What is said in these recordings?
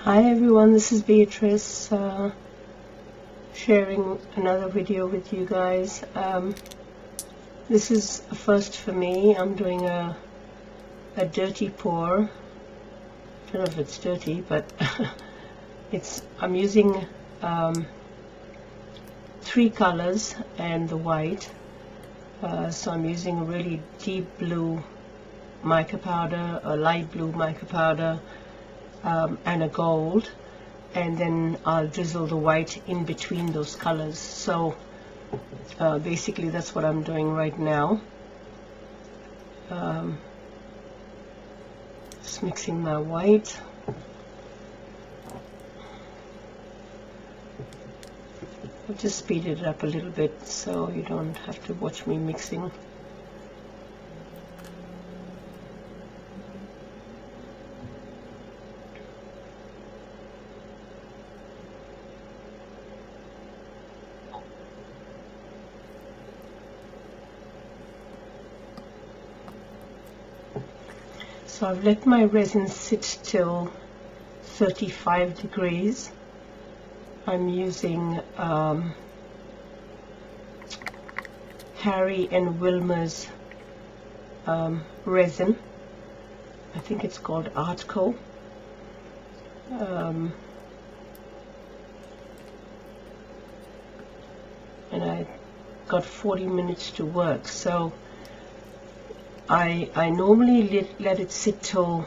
Hi everyone, this is Beatrice, sharing another video with you guys. This is a first for me. I'm doing a dirty pour. I don't know if it's dirty, but I'm using 3 colors and the white. So I'm using a really deep blue mica powder, a light blue mica powder, and a gold, and then I'll drizzle the white in between those colors. So basically that's what I'm doing right now. Just mixing my white. I'll just speed it up a little bit so you don't have to watch me mixing. So I've let my resin sit till 35 degrees. I'm using Harry and Wilmer's resin. I think it's called Artco. And I got 40 minutes to work. So I normally let it sit till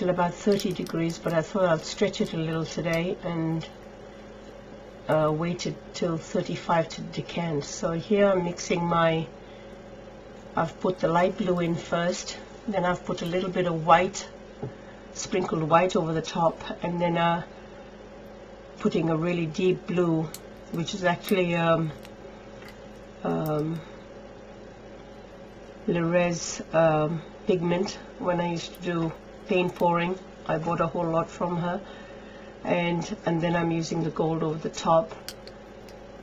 about 30 degrees, but I thought I'd stretch it a little today and wait it till 35 to decant. So here I'm mixing I've put the light blue in first, then I've put a little bit of white, sprinkled white over the top, and then putting a really deep blue, which is actually Resin pigment. When I used to do paint pouring, I bought a whole lot from her, and then I'm using the gold over the top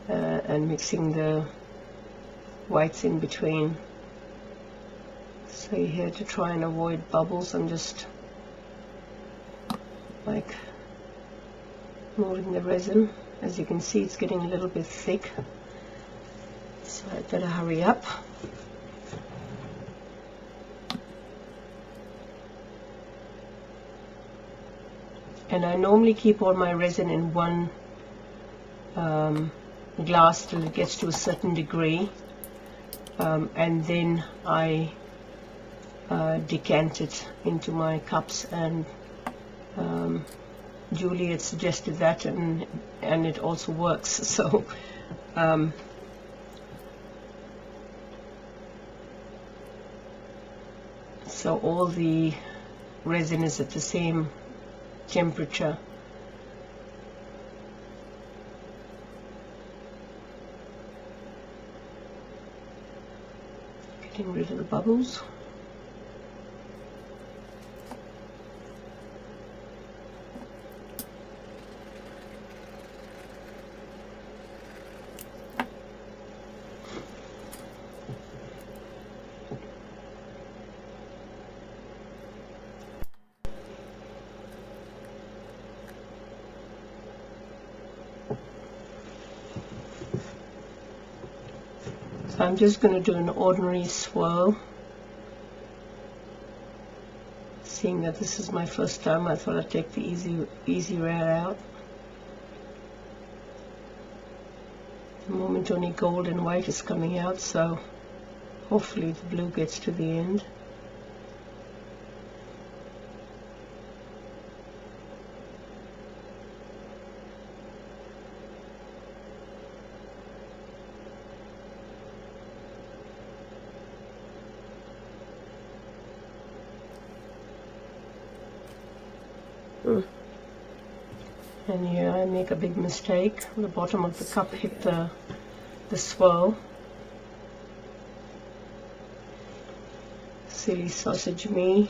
and mixing the whites in between. So here, to try and avoid bubbles, I'm just like moving the resin. As you can see, it's getting a little bit thick, so I better hurry up. And I normally keep all my resin in one glass till it gets to a certain degree, and then I decant it into my cups, and Julie had suggested that, and it also works. So so all the resin is at the same temperature. Getting rid of the bubbles. So I'm just going to do an ordinary swirl. Seeing that this is my first time, I thought I'd take the easy way out. The moment only gold and white is coming out, so hopefully the blue gets to the end. And here I make a big mistake. The bottom of the cup hit the swirl. Silly sausage me.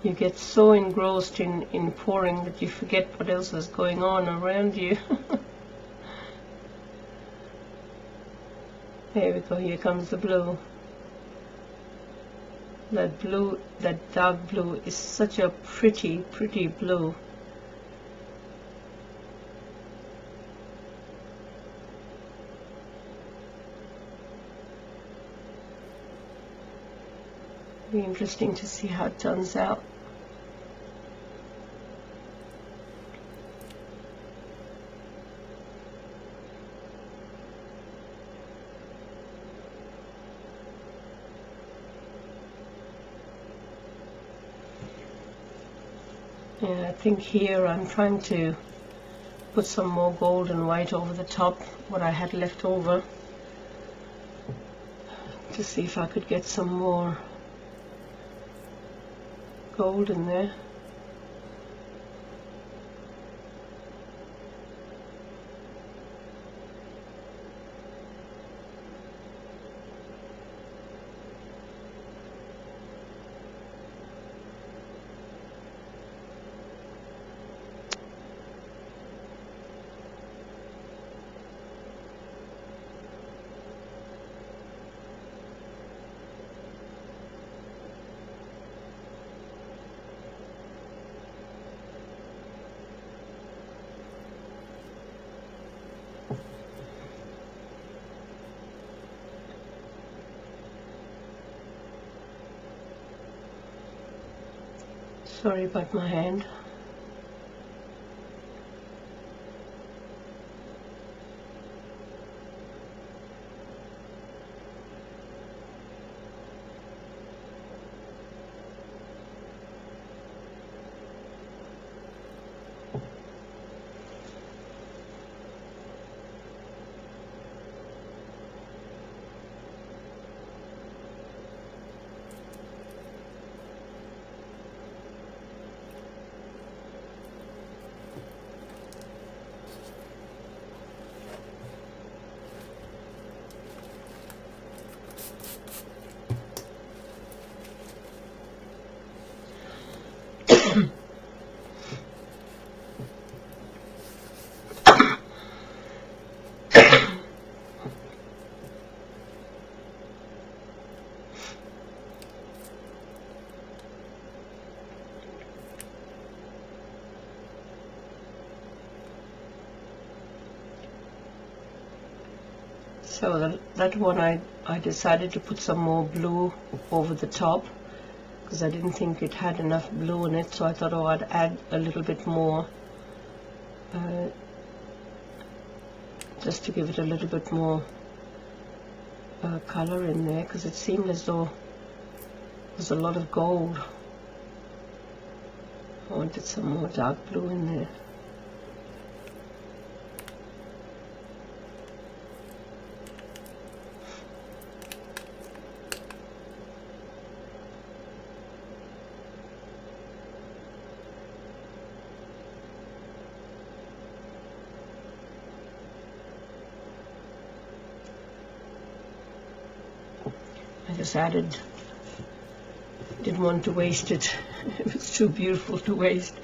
You get so engrossed in pouring that you forget what else is going on around you. There we go, here comes the blue. That blue, that dark blue is such a pretty, pretty blue. Be interesting to see how it turns out. And I think here I'm trying to put some more gold and white over the top, what I had left over, to see if I could get some more gold in there. Sorry about my hand. So that one I decided to put some more blue over the top because I didn't think it had enough blue in it, so I thought, oh, I'd add a little bit more just to give it a little bit more color in there, because it seemed as though there's a lot of gold. I wanted some more dark blue in there. I just added, didn't want to waste it. It was too beautiful to waste,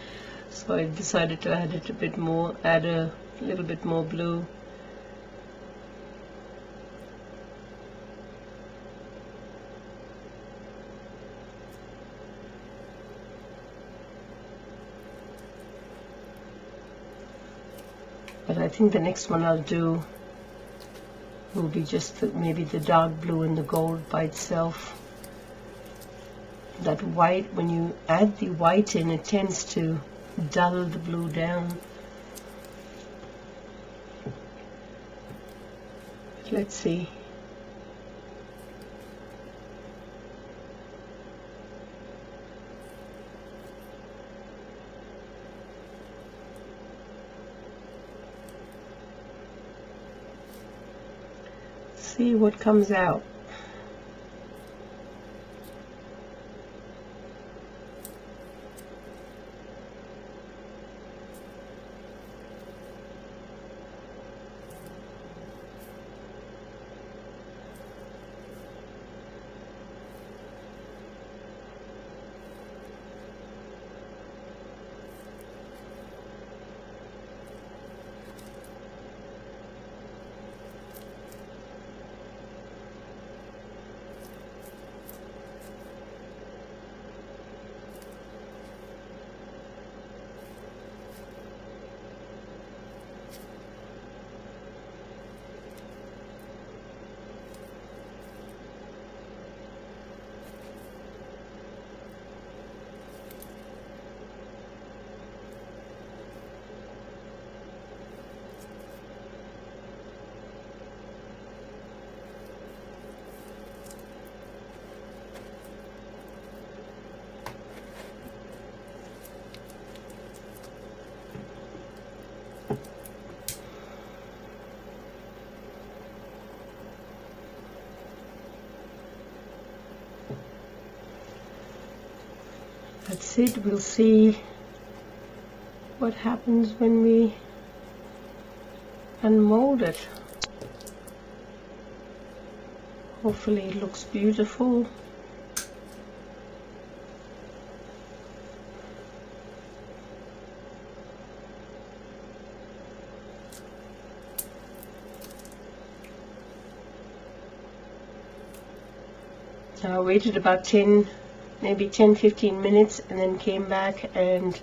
so I decided to add it a bit more, add a little bit more blue. But I think the next one I'll do will be just maybe the dark blue and the gold by itself. That white, when you add the white in, it tends to dull the blue down. Let's see. See what comes out. that's it. We'll see what happens when we unmold it. Hopefully it looks beautiful. So I waited about maybe 10-15 minutes, and then came back and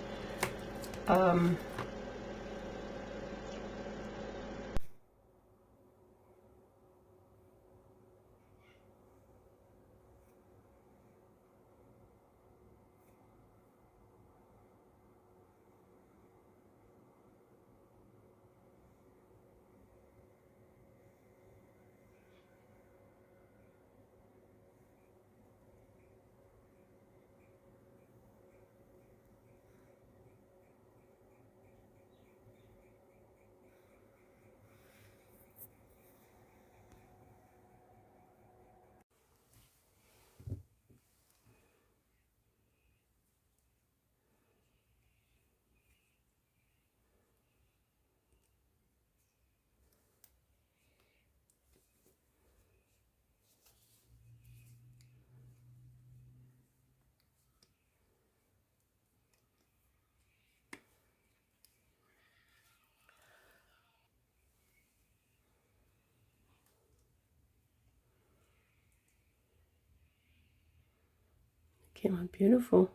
came out beautiful.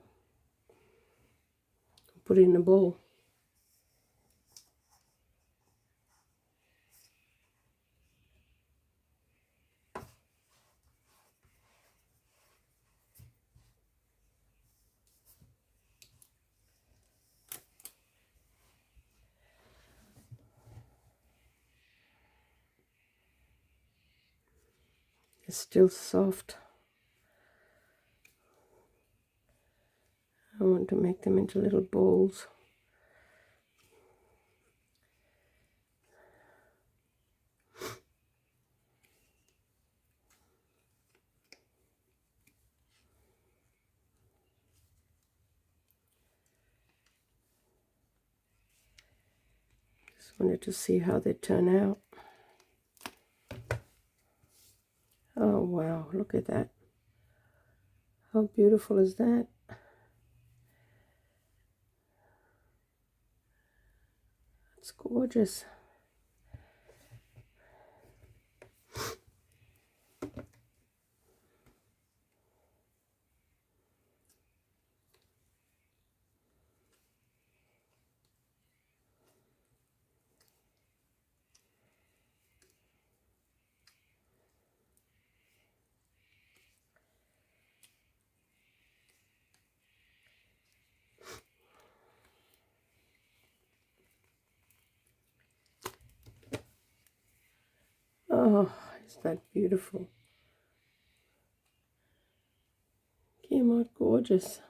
Put it in a bowl. It's still soft. I want to make them into little bowls. Just wanted to see how they turn out. Oh wow, look at that. How beautiful is that? It's gorgeous. Oh, is that beautiful? Came out gorgeous.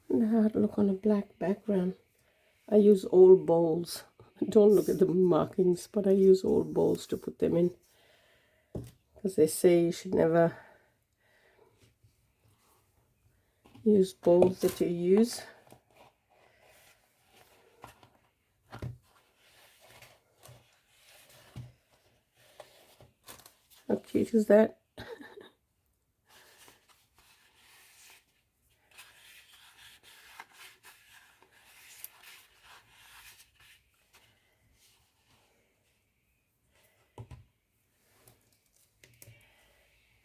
And how to look on a black background. I use old bowls. Don't look at the markings, but I use old bowls to put them in. Because they say you should never use bowls that you use. How cute is that?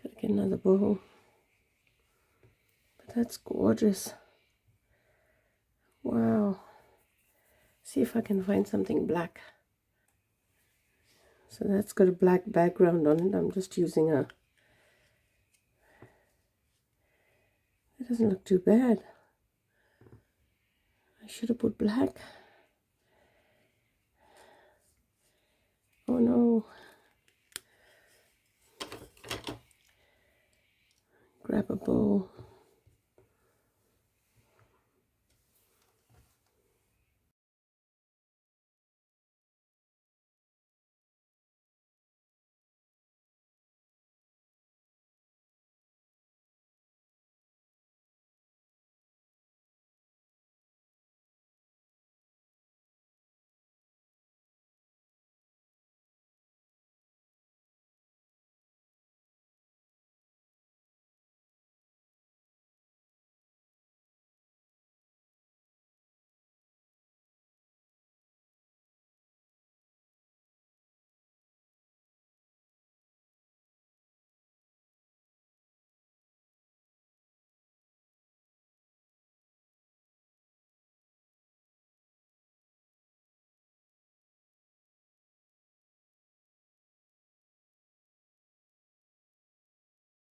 Gotta get another bowl. But that's gorgeous. Wow. See if I can find something black. So that's got a black background on it. I'm just using it doesn't look too bad. I should have put black. Oh no. Grab a bowl.